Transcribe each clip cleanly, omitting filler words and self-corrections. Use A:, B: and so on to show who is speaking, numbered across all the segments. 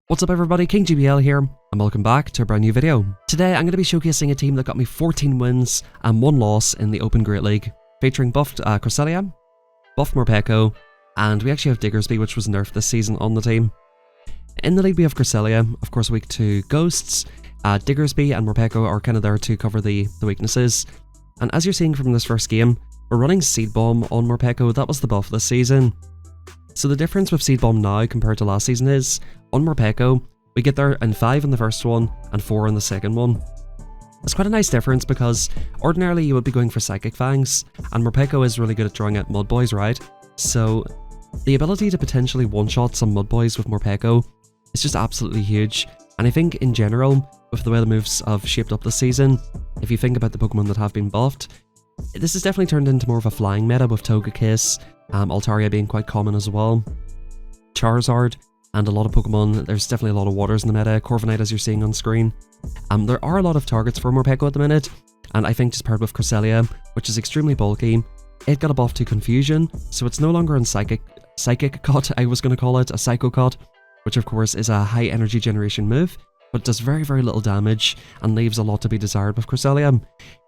A: What's up everybody, KingGBL here, and welcome back to a brand new video. Today I'm going to be showcasing a team that got me 14 wins and 1 loss in the Open Great League, featuring buffed Cresselia, buffed Morpeko, and we actually have Diggersby, which was nerfed this season on the team. In the league we have Cresselia, of course weak to Ghosts, Diggersby and Morpeko are kind of there to cover the weaknesses. And as you're seeing from this first game, we're running Seed Bomb on Morpeko. That was the buff this season. So the difference with Seed Bomb now compared to last season is, on Morpeko, we get there in 5 in the first one and 4 in the second one. It's quite a nice difference because ordinarily you would be going for Psychic Fangs, and Morpeko is really good at drawing out Mud Boys, right? So the ability to potentially one-shot some Mud Boys with Morpeko is just absolutely huge. And I think in general, with the way the moves have shaped up this season, if you think about the Pokemon that have been buffed, this has definitely turned into more of a flying meta with Togekiss, Altaria being quite common as well, Charizard, and a lot of Pokemon. There's definitely a lot of waters in the meta, Corviknight as you're seeing on screen. There are a lot of targets for Morpeko at the minute, and I think just paired with Cresselia, which is extremely bulky, it got a buff to Confusion, so it's no longer in Psychic Cut, I was going to call it, a Psycho Cut, which of course is a high energy generation move, but it does very little damage and leaves a lot to be desired with Cresselia.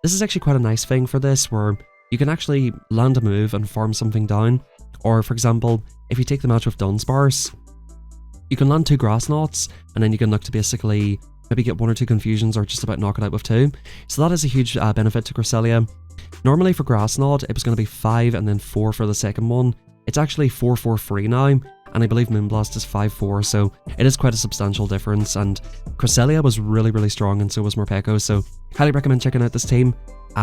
A: This is actually quite a nice thing for this, where you can actually land a move and farm something down, or for example, if you take the match with Dunsparce, you can land 2 Grass Knots, and then you can look to basically maybe get 1 or 2 Confusions or just about knock it out with 2. So that is a huge benefit to Cresselia. Normally for Grass Knot, it was going to be 5 and then 4 for the second one. It's actually 4-4-3 now, and I believe Moonblast is 5-4, so it is quite a substantial difference, and Cresselia was really strong, and so was Morpeko, so highly recommend checking out this team.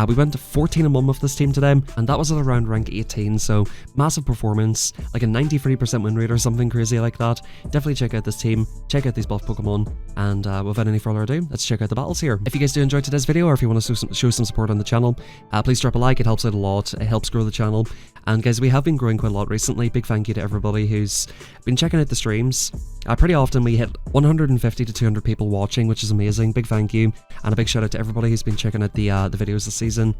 A: We went to 14-1 with this team today, and that was at around rank 18, so massive performance, like a 93% win rate or something crazy like that. Definitely check out this team, check out these buff Pokemon, and without any further ado, let's check out the battles here. If you guys do enjoy today's video, or if you want to show some support on the channel, please drop a like, it helps out a lot, it helps grow the channel. And guys, we have been growing quite a lot recently. Big thank you to everybody who's been checking out the streams. Pretty often we hit 150 to 200 people watching, which is amazing. Big thank you, and a big shout out to everybody who's been checking out the videos this season.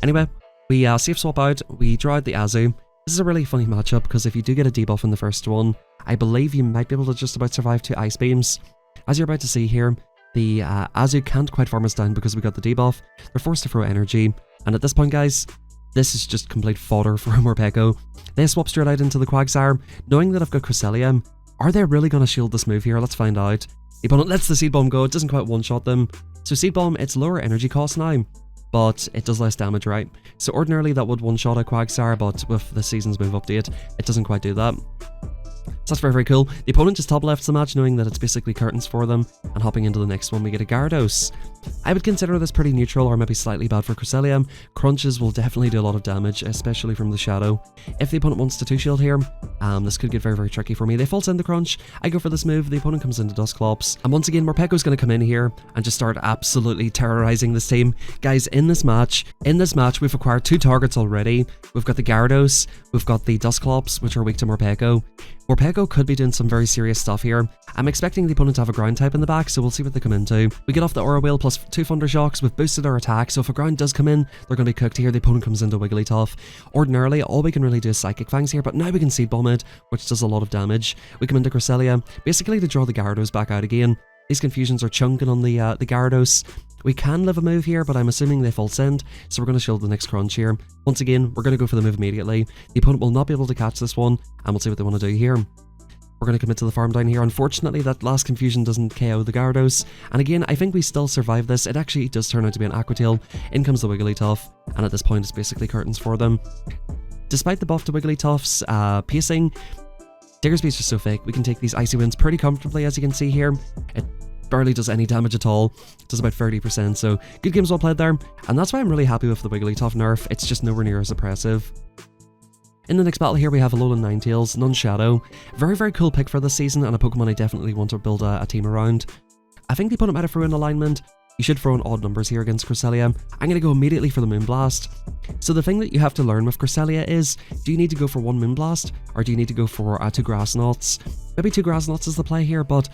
A: Anyway, we safe swap out, we draw out the Azu. This is a really funny matchup because if you do get a debuff in the first one, I believe you might be able to just about survive 2 Ice Beams. As you're about to see here, the Azu can't quite farm us down because we got the debuff. They're forced to throw energy, and at this point guys, this is just complete fodder for Morpeko. They swap straight out into the Quagsire, knowing that I've got Cresselia. Are they really going to shield this move here? Let's find out. The opponent lets the Seed Bomb go, it doesn't quite one-shot them. So Seed Bomb, it's lower energy cost now, but it does less damage, right? So ordinarily that would one-shot a Quagsire, but with the season's move update, it doesn't quite do that. So that's very cool. The opponent just top lefts the match, knowing that it's basically curtains for them, and hopping into the next one we get a Gyarados. I would consider this pretty neutral, or maybe slightly bad for Cresselia. Crunches will definitely do a lot of damage, especially from the shadow. If the opponent wants to 2-shield here, this could get very tricky for me. They false in the crunch, I go for this move, the opponent comes into Dusclops, and once again Morpeko's going to come in here and just start absolutely terrorizing this team. Guys, in this match we've acquired 2 targets already. We've got the Gyarados, we've got the Dusclops, which are weak to Morpeko. Morpeko could be doing some very serious stuff here. I'm expecting the opponent to have a ground type in the back, so we'll see what they come into. We get off the Aura Wheel plus 2 Thunder Shocks, we've boosted our attack, so if a ground does come in, they're going to be cooked here. The opponent comes into Wigglytuff. Ordinarily, all we can really do is Psychic Fangs here, but now we can Seed Bomb it, which does a lot of damage. We come into Cresselia, basically to draw the Gyarados back out again. These Confusions are chunking on the Gyarados. We can live a move here, but I'm assuming they full send, so we're going to shield the next crunch here. Once again, we're going to go for the move immediately. The opponent will not be able to catch this one, and we'll see what they want to do here. We're going to commit to the farm down here. Unfortunately, that last Confusion doesn't KO the Gyarados. And again, I think we still survive this. It actually does turn out to be an Aqua Tail. In comes the Wigglytuff, and at this point it's basically curtains for them. Despite the buff to Wigglytuff's pacing, Diggersby's just so fake. We can take these Icy Winds pretty comfortably, as you can see here. It barely does any damage at all. It does about 30%, so good games well played there. And that's why I'm really happy with the Wigglytuff nerf. It's just nowhere near as oppressive. In the next battle here we have Alolan Ninetails, non-shadow. Very cool pick for this season, and a Pokemon I definitely want to build a team around. I think the opponent might have thrown in alignment. You should throw in odd numbers here against Cresselia. I'm going to go immediately for the Moonblast. So the thing that you have to learn with Cresselia is, do you need to go for 1 Moonblast, or do you need to go for 2 Grass Knots? Maybe 2 Grass Knots is the play here, but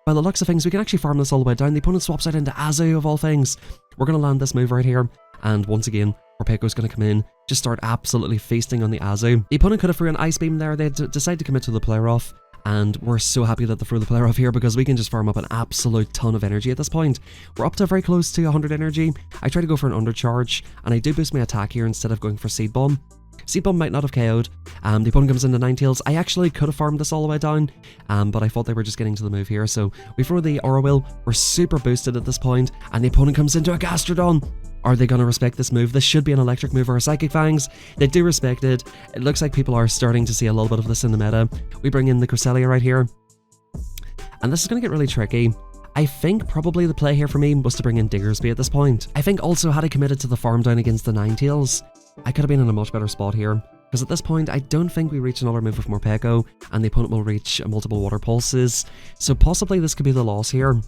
A: by the looks of things we can actually farm this all the way down. The opponent swaps out into Azu of all things. We're going to land this move right here, and once again, Morpeko's going to come in, just start absolutely feasting on the Azu. The opponent could have thrown an Ice Beam there. They decide to commit to the play rough, And we're so happy that they throw the player off here because we can just farm up an absolute ton of energy at this point. We're up to very close to 100 energy. I try to go for an undercharge, and I do boost my attack here instead of going for Seed Bomb. Seed Bomb might not have KO'd. The opponent comes into Ninetails. I actually could have farmed this all the way down, but I thought they were just getting to the move here. So we throw the Aura Wheel. We're super boosted at this point, and the opponent comes into a Gastradon. Are they going to respect this move? This should be an electric move or a Psychic Fangs. They do respect it. It looks like people are starting to see a little bit of this in the meta. We bring in the Cresselia right here. And this is going to get really tricky. I think probably the play here for me was to bring in Diggersby at this point. I think also had I committed to the farm down against the Ninetails, I could have been in a much better spot here. Because at this point, I don't think we reach another move with Morpeco, and the opponent will reach multiple Water Pulses. So possibly this could be the loss here.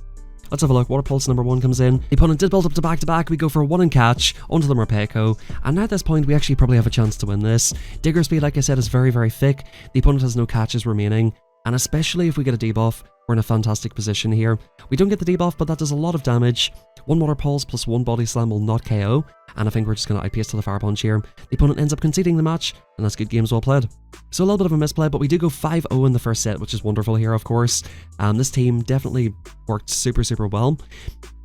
A: Let's have a look. Water Pulse number 1 comes in. The opponent did build up to back-to-back. We go for a 1 and catch onto the Morpeco. And now at this point, we actually probably have a chance to win this. Diggersby, like I said, is very, very thick. The opponent has no catches remaining. And especially if we get a debuff, we're in a fantastic position here. We don't get the debuff, but that does a lot of damage. 1 Water Pulse plus 1 Body Slam will not KO. And I think we're just going to IPS to the Fire Punch here. The opponent ends up conceding the match, and that's good games well played. So a little bit of a misplay, but we do go 5-0 in the first set, which is wonderful here, of course. This team definitely worked super, super well.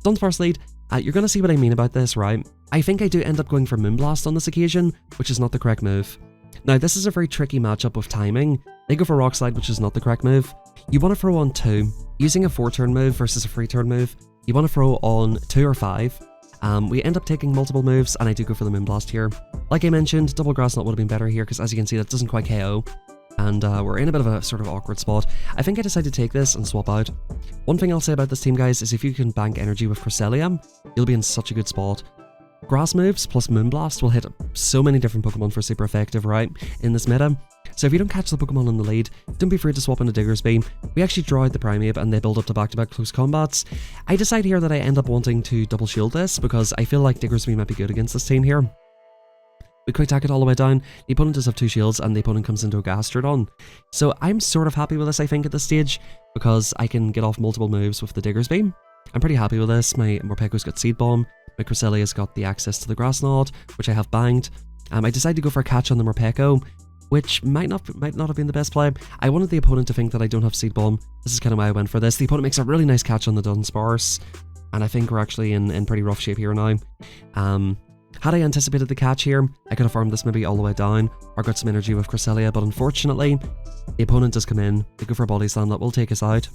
A: Dunsparce lead. You're going to see what I mean about this, right? I think I do end up going for Moonblast on this occasion, which is not the correct move. Now, this is a very tricky matchup with timing. They go for Rock Slide, which is not the correct move. You want to throw on 2. Using a 4-turn move versus a 3-turn move, you want to throw on 2 or 5. We end up taking multiple moves, and I do go for the Moonblast here. Like I mentioned, Double Grass Knot would have been better here, because as you can see, that doesn't quite KO. And we're in a bit of a sort of awkward spot. I think I decided to take this and swap out. One thing I'll say about this team, guys, is if you can bank energy with Cresselia, you'll be in such a good spot. Grass moves plus Moonblast will hit so many different Pokemon for super effective, right, in this meta. So if you don't catch the Pokemon in the lead, don't be afraid to swap into Diggersby. We actually draw out the Primeape and they build up to back-to-back close combats. I decide here that I end up wanting to double shield this because I feel like Diggersby might be good against this team here. We quick attack it all the way down. The opponent does have 2 shields and the opponent comes into a Gastradon. So I'm sort of happy with this, I think, at this stage, because I can get off multiple moves with the Diggersby. I'm pretty happy with this. My Morpeco's got Seed Bomb. My Cresselia's got the access to the Grass Knot, which I have banged. I decided to go for a catch on the Morpeco, which might not have been the best play. I wanted the opponent to think that I don't have Seed Bomb. This is kind of why I went for this. The opponent makes a really nice catch on the Dunsparce, and I think we're actually in pretty rough shape here now. Had I anticipated the catch here, I could have farmed this maybe all the way down, or got some energy with Cresselia, but unfortunately, the opponent does come in. They go for a Body Slam that will take us out.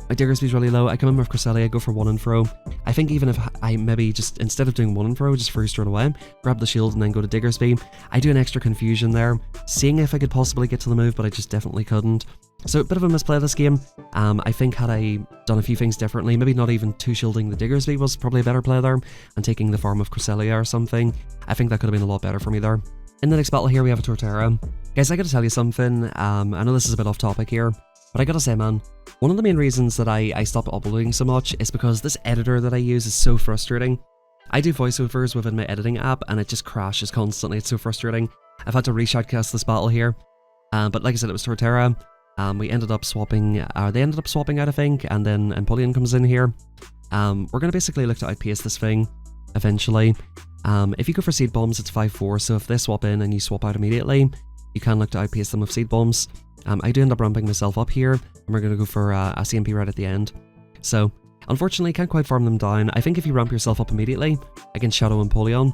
A: My Diggersby's really low. I come in with Cresselia, go for 1 and throw. I think even if I maybe just, instead of doing 1 and throw, just throw straight away, grab the shield and then go to Diggersby. I do an extra confusion there, seeing if I could possibly get to the move, but I just definitely couldn't. So a bit of a misplay this game. I think had I done a few things differently, maybe not even 2-shielding the Diggersby was probably a better play there, and taking the farm of Cresselia or something, I think that could have been a lot better for me there. In the next battle here, we have a Torterra. Guys, I gotta tell you something. I know this is a bit off topic here, but I gotta say, man, one of the main reasons that I stopped uploading so much is because this editor that I use is so frustrating. I do voiceovers within my editing app and it just crashes constantly. It's so frustrating. I've had to re-shoutcast this battle here. But like I said, it was Torterra. We ended up swapping, they ended up swapping out, I think, and then Empoleon comes in here. We're going to basically look to outpace this thing eventually. If you go for Seed Bombs, it's 5-4, so if they swap in and you swap out immediately, you can look to outpace them with Seed Bombs. I do end up ramping myself up here, and we're going to go for a CMP right at the end. So, unfortunately, can't quite farm them down. I think if you ramp yourself up immediately against Shadow Empoleon,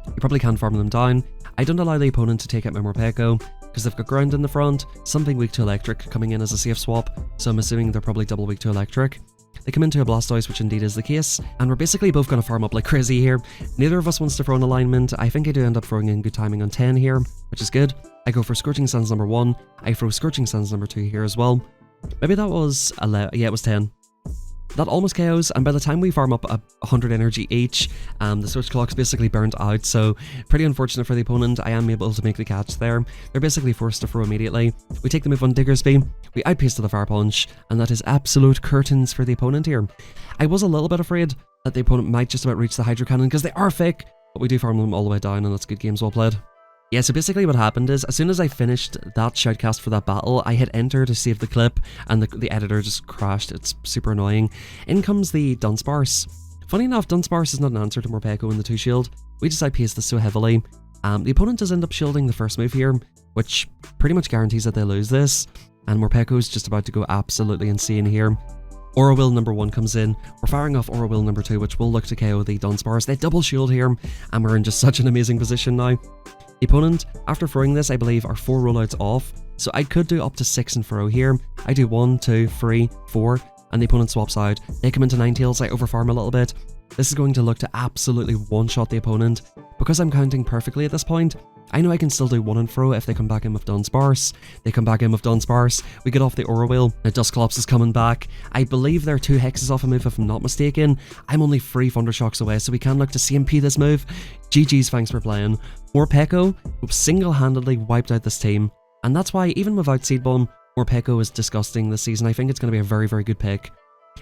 A: you probably can farm them down. I don't allow the opponent to take out my Morpeco, because they've got ground in the front, something weak to electric coming in as a safe swap, so I'm assuming they're probably double weak to electric. They come into a Blastoise, which indeed is the case, and we're basically both going to farm up like crazy here. Neither of us wants to throw an alignment. I think I do end up throwing in good timing on 10 here, which is good. I go for Scorching Sands number 1, I throw Scorching Sands number 2 here as well. Maybe that was 11, yeah, it was 10. That almost KOs, and by the time we farm up 100 energy each, the switch clock's basically burnt out, so pretty unfortunate for the opponent. I am able to make the catch there. They're basically forced to throw immediately. We take the move on Diggersby, we outpace to the Fire Punch, and that is absolute curtains for the opponent here. I was a little bit afraid that the opponent might just about reach the Hydro Cannon, because they are fake, but we do farm them all the way down, and that's good games well played. Yeah, so basically what happened is, as soon as I finished that shoutcast for that battle, I hit enter to save the clip, and the editor just crashed. It's super annoying. In comes the Dunsparce. Funny enough, Dunsparce is not an answer to Morpeco in the 2-shield. We just outpace this so heavily. The opponent does end up shielding the first move here, which pretty much guarantees that they lose this. and Morpeco's just about to go absolutely insane here. Aura Will number 1 comes in. We're firing off Aura Will number 2, which will look to KO the Dunsparce. They double shield here, and we're in just such an amazing position now. The opponent, after throwing this, I believe, are 4 rollouts off, so I could do up to 6 in throw here. I do 1, 2, 3, 4, and the opponent swaps out. They come into Ninetails, I overfarm a little bit. This is going to look to absolutely one-shot the opponent. Because I'm counting perfectly at this point, I know I can still do 1 in throw if they come back in with Dunsparce. They come back in with Dunsparce, we get off the Aura Wheel. Now Dusclops is coming back. I believe they're 2 hexes off a move if I'm not mistaken. I'm only 3 Thundershocks away, so we can look to CMP this move. GG's, thanks for playing. Morpeco single-handedly wiped out this team, and that's why even without Seed Bomb, Morpeco is disgusting this season. I think it's going to be a very, very good pick.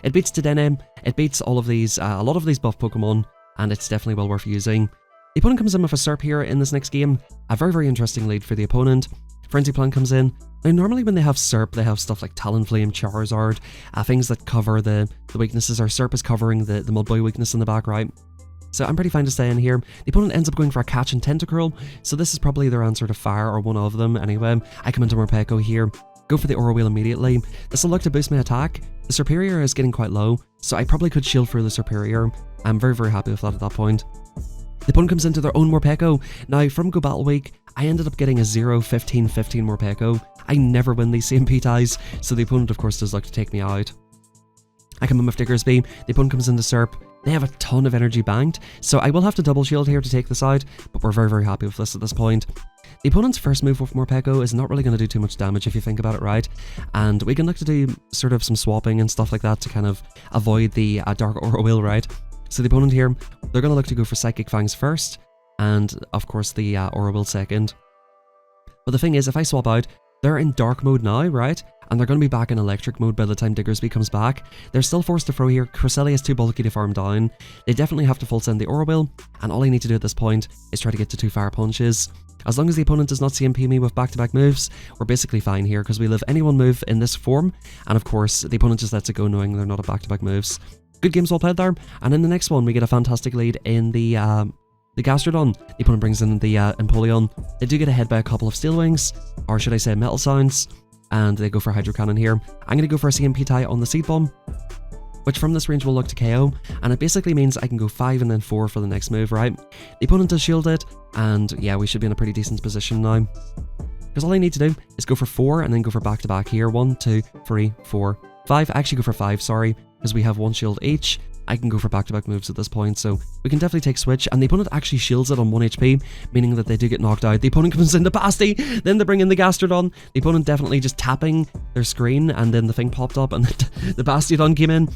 A: It beats Dedenne, it beats all of these, a lot of these buff Pokemon, and it's definitely well worth using. The opponent comes in with a Serperior in this next game, a very, very interesting lead for the opponent. Frenzy Plant comes in. Now normally when they have Serp, they have stuff like Talonflame, Charizard, things that cover the weaknesses. Our Serp is covering the Mudboy weakness in the back right. So I'm pretty fine to stay in here. The opponent ends up going for a Catch and Tentacruel, so this is probably their answer to Fire, or one of them anyway. I come into Morpeco here, go for the Aura Wheel immediately. This will look to boost my attack. The Serperior is getting quite low, so I probably could shield through the Serperior. I'm very, very happy with that at that point. The opponent comes into their own Morpeco. Now, from Go Battle Week, I ended up getting a 0-15-15 Morpeco. I never win these CMP ties, so the opponent of course does like to take me out. I come in with Diggersby, the opponent comes into Serp. They have a ton of energy banked, so I will have to double shield here to take this out, but we're very, very happy with this at this point. The opponent's first move with Morpeco is not really going to do too much damage if you think about it right, and we can look to do sort of some swapping and stuff like that to kind of avoid the Dark Aura Wheel, right? So the opponent here, they're going to look to go for Psychic Fangs first, and of course the Aura Wheel second. But the thing is, if I swap out, they're in Dark mode now, right? And they're going to be back in Electric mode by the time Diggersby comes back. They're still forced to throw here. Cresselia is too bulky to farm down. They definitely have to full send the Aura Wheel, and all I need to do at this point is try to get to 2 Fire Punches. As long as the opponent does not CMP me with back-to-back moves, we're basically fine here, because we live any one move in this form, and of course, the opponent just lets it go knowing they're not a back-to-back moves. Good games well played there, and in the next one, we get a fantastic lead in the Gastradon. The opponent brings in the Empoleon. They do get ahead by a couple of Steel Wings, or should I say Metal Sounds, and they go for Hydro Cannon here. I'm going to go for a CMP tie on the Seed Bomb, which from this range will look to KO, and it basically means I can go 5 and then 4 for the next move, right? The opponent does shield it, and yeah, we should be in a pretty decent position now. Because all I need to do is go for 4 and then go for back-to-back here. 1, 2, 3, 4, 5. I actually go for 5, sorry, because we have 1 shield each. I can go for back-to-back moves at this point, so we can definitely take switch, and the opponent actually shields it on 1 HP, meaning that they do get knocked out. The opponent comes into Pasty, then they bring in the Gastradon. The opponent definitely just tapping their screen, and then the thing popped up, and the Bastiodon came in.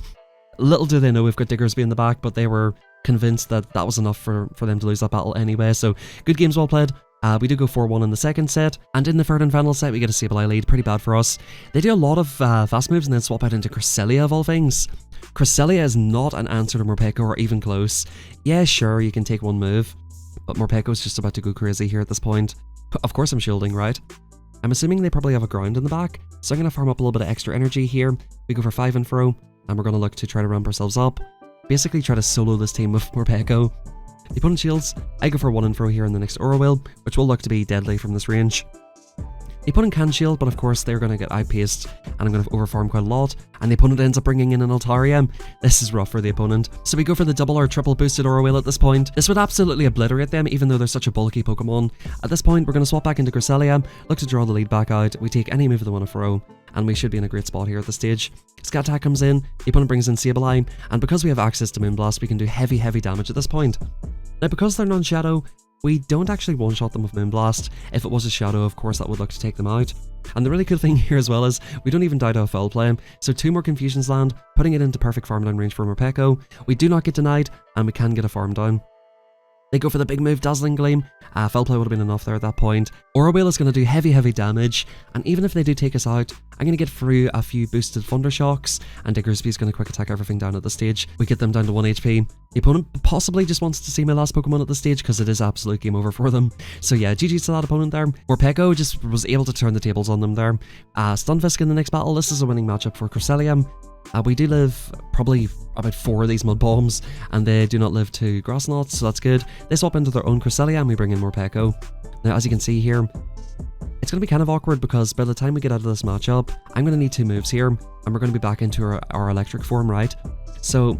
A: Little do they know we've got Diggersby in the back, but they were convinced that that was enough for them to lose that battle anyway, so good games well played. We do go 4-1 in the second set, and in the third and final set we get a Sableye lead, pretty bad for us. They do a lot of fast moves and then swap out into Cresselia of all things. Cresselia is not an answer to Morpeco or even close. Yeah, sure, you can take 1 move, but Morpeco is just about to go crazy here at this point. Of course I'm shielding, right? I'm assuming they probably have a ground in the back, so I'm going to farm up a little bit of extra energy here. We go for 5 in throw, and we're going to look to try to ramp ourselves up. Basically try to solo this team with Morpeco. The opponent shields, I go for 1 in throw here in the next Aura Wheel, which will look to be deadly from this range. The opponent can shield, but of course they're going to get outpaced, and I'm going to overfarm quite a lot, and the opponent ends up bringing in an Altaria. This is rough for the opponent. So we go for the double or triple boosted Aura Wheel at this point. This would absolutely obliterate them, even though they're such a bulky Pokemon. At this point, we're going to swap back into Cresselia, look to draw the lead back out, we take any move they want to throw, and we should be in a great spot here at this stage. Scat Attack comes in, the opponent brings in Sableye, and because we have access to Moonblast, we can do heavy, heavy damage at this point. Now, because they're non-Shadow, we don't actually one-shot them with Moonblast. If it was a Shadow, of course, that would look to take them out. And the really cool thing here as well is, we don't even die to a foul play, so 2 more Confusions land, putting it into perfect farm down range for Morpeco. We do not get denied, and we can get a farm down. They go for the big move, Dazzling Gleam. Foul play would have been enough there at that point. Aura Wheel is going to do heavy, heavy damage, and even if they do take us out, I'm going to get through a few boosted Thunder Shocks, and Diggersby is going to quick attack everything down at this stage. We get them down to 1 HP. The opponent possibly just wants to see my last Pokemon at this stage, because it is absolute game over for them. So yeah, GG's to that opponent there. Morpeco just was able to turn the tables on them there. Stunfisk in the next battle. This is a winning matchup for Cresselia. We do live probably about 4 of these Mud Bombs, and they do not live to Grass Knots, so that's good. They swap into their own Cresselia, and we bring in Morpeco. Now, as you can see here, It's going to be kind of awkward because by the time we get out of this matchup, I'm going to need 2 moves here, and we're going to be back into our electric form, right? So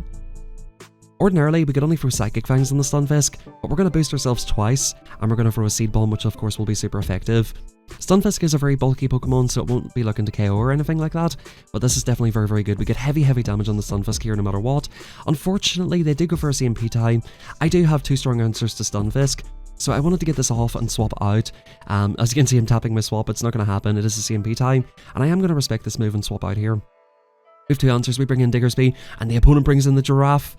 A: ordinarily, we could only throw Psychic Fangs on the Stunfisk, but we're going to boost ourselves twice, and we're going to throw a Seed Bomb, which of course will be super effective. Stunfisk is a very bulky Pokemon, so it won't be looking to KO or anything like that, but this is definitely very, very good. We get heavy damage on the Stunfisk here no matter what. Unfortunately, they do go for a CMP tie. I do have 2 strong answers to Stunfisk, so I wanted to get this off and swap out. As you can see, I'm tapping my swap. It's not going to happen. It is a CMP tie, and I am going to respect this move and swap out here. We have 2 answers. We bring in Diggersby, and the opponent brings in the Giraffe.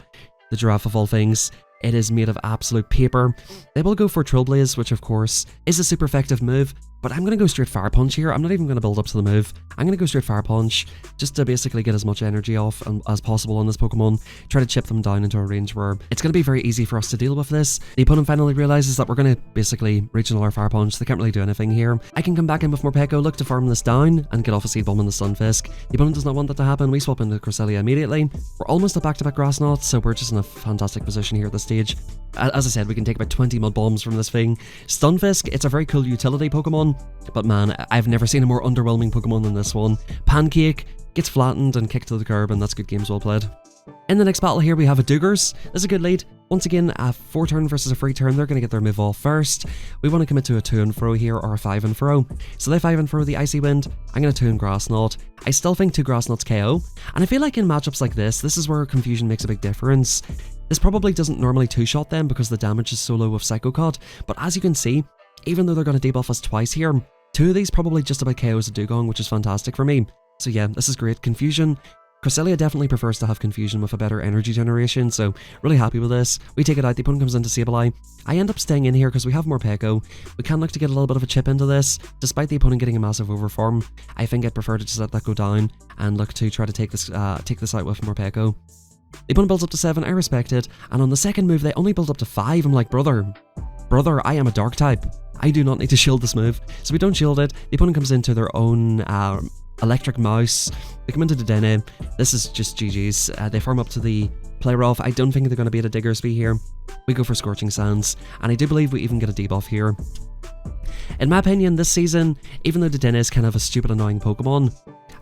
A: The Giraffe of all things. It is made of absolute paper. They will go for Trailblaze, which of course is a super effective move, but I'm going to go straight Fire Punch here. I'm not even going to build up to the move. I'm going to go straight Fire Punch, just to basically get as much energy off as possible on this Pokemon, try to chip them down into a range where it's going to be very easy for us to deal with this. The opponent finally realizes that we're going to basically reach another Fire Punch. They can't really do anything here. I can come back in with Morpeko, look to farm this down, and get off a Seed Bomb on the Stunfisk. The opponent does not want that to happen. We swap into Cresselia immediately. We're almost at back-to-back Grass Knot, so we're just in a fantastic position here at this stage. As I said, we can take about 20 Mud Bombs from this thing. Stunfisk, it's a very cool utility Pokemon, but man, I've never seen a more underwhelming Pokemon than this one. Pancake gets flattened and kicked to the curb, and that's good games well played. In the next battle here, we have a Dugers. This is a good lead. Once again, a 4-turn versus a 3-turn. They're going to get their move off first. We want to commit to a 2-and-fro here, or a 5-and-fro. So they 5-and-fro the Icy Wind. I'm going to 2-and Grass Knot. I still think 2 Grass Knots KO. And I feel like in matchups like this is where confusion makes a big difference. This probably doesn't normally 2-shot them because the damage is so low with Psycho Cut, but as you can see, even though they're going to debuff us twice here, 2 of these probably just about KOs a Dewgong, which is fantastic for me. So yeah, this is great. Confusion. Cresselia definitely prefers to have Confusion with a better energy generation, so really happy with this. We take it out, the opponent comes into Sableye. I end up staying in here because we have Morpeko. We can look to get a little bit of a chip into this. Despite the opponent getting a massive overform, I think I'd prefer to just let that go down and look to try to take this out with Morpeko. The opponent builds up to 7, I respect it, and on the second move they only build up to 5. I'm like, brother, I am a dark type. I do not need to shield this move. So we don't shield it. The opponent comes into their own electric mouse. They come into Dedenne. This is just GG's. They farm up to the play rough. I don't think they're going to be at a Diggersby here. We go for Scorching Sands, and I do believe we even get a debuff here. In my opinion, this season, even though Dedenne is kind of a stupid annoying Pokemon,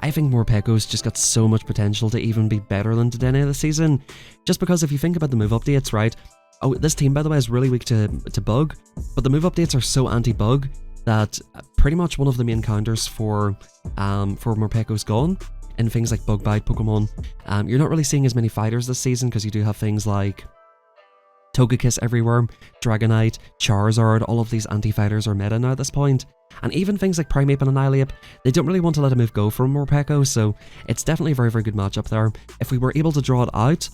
A: I think Morpeko's just got so much potential to even be better than Dedenne this season. Just because if you think about the move updates, right? Oh, this team, by the way, is really weak to bug, but the move updates are so anti-bug that pretty much one of the main counters for Morpeko's gone. In things like Bug Bite Pokemon, you're not really seeing as many fighters this season because you do have things like Togekiss everywhere, Dragonite, Charizard. All of these anti-fighters are meta now at this point. And even things like Primeape and Annihilape, they don't really want to let a move go from Morpeko, so it's definitely a very, very good matchup there. If we were able to draw it out,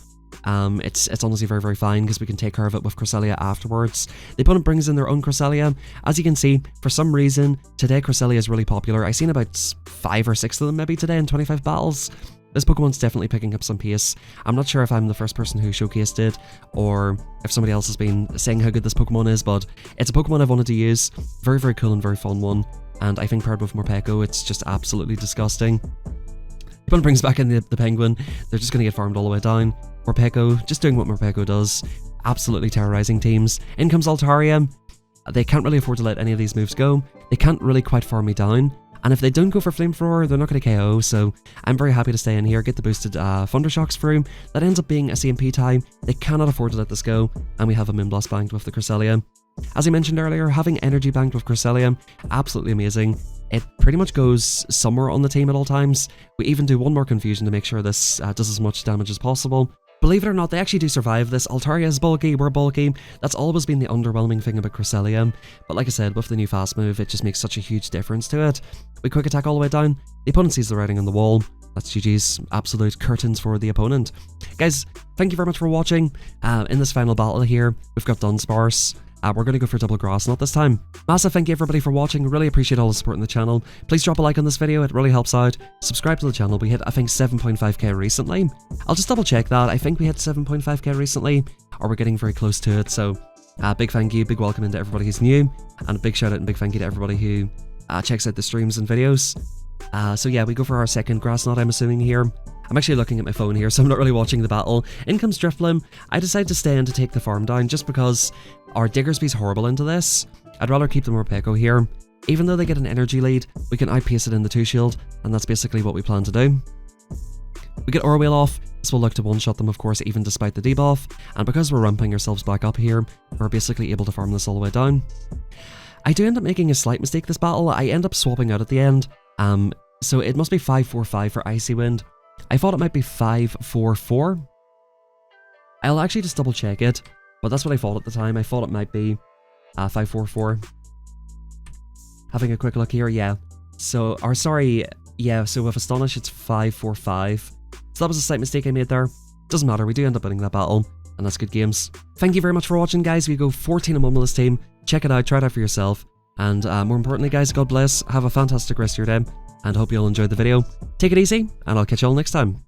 A: it's honestly very, very fine because we can take care of it with Cresselia afterwards. The opponent brings in their own Cresselia. As you can see, for some reason, today Cresselia is really popular. I've seen about 5 or 6 of them maybe today in 25 battles. This Pokemon's definitely picking up some pace. I'm not sure if I'm the first person who showcased it, or if somebody else has been saying how good this Pokemon is, but it's a Pokemon I've wanted to use. Very, very cool and very fun one, and I think paired with Morpeko, it's just absolutely disgusting. The opponent brings back in the Penguin. They're just going to get farmed all the way down. Morpeko, just doing what Morpeko does, absolutely terrorizing teams. In comes Altaria. They can't really afford to let any of these moves go. They can't really quite farm me down. And if they don't go for Flamethrower, they're not going to KO, so I'm very happy to stay in here, get the boosted Thundershocks through. That ends up being a CMP tie. They cannot afford to let this go, and we have a Moonblast banked with the Cresselia. As I mentioned earlier, having Energy banked with Cresselia, absolutely amazing. It pretty much goes somewhere on the team at all times. We even do one more Confusion to make sure this does as much damage as possible. Believe it or not, they actually do survive this. Altaria is bulky, we're bulky. That's always been the underwhelming thing about Cresselia. But like I said, with the new fast move, it just makes such a huge difference to it. We quick attack all the way down. The opponent sees the writing on the wall. That's GG's, absolute curtains for the opponent. Guys, thank you very much for watching. In this final battle here, we've got Dunsparce. We're going to go for double Grass Knot this time. Massive thank you everybody for watching. Really appreciate all the support in the channel. Please drop a like on this video, it really helps out. Subscribe to the channel. We hit, I think, 7.5k recently. I'll just double check that. I think we hit 7.5k recently, or we're getting very close to it. So big thank you, big welcome into everybody who's new, and a big shout out and big thank you to everybody who checks out the streams and videos. So yeah, we go for our second Grass Knot, I'm assuming here. I'm actually looking at my phone here, so I'm not really watching the battle. In comes Drifblim. I decide to stay in to take the farm down just because our Diggersby's horrible into this. I'd rather keep the Morpeko here. Even though they get an energy lead, we can outpace it in the 2-shield, and that's basically what we plan to do. We get Orwell off. This will look to one-shot them, of course, even despite the debuff, and because we're ramping ourselves back up here, we're basically able to farm this all the way down. I do end up making a slight mistake this battle. I end up swapping out at the end, so it must be 5-4-5 for Icy Wind. I thought it might be 5-4-4. I'll actually just double check it, but that's what I thought at the time. I thought it might be 5-4-4. Having a quick look here, yeah. So, or sorry, yeah, so with Astonish it's 5-4-5. So that was a slight mistake I made there. Doesn't matter, we do end up winning that battle, and that's good games. Thank you very much for watching, guys. We go 14-1 with this team. Check it out, try it out for yourself. And more importantly, guys, God bless, have a fantastic rest of your day, and hope you all enjoyed the video. Take it easy, and I'll catch you all next time.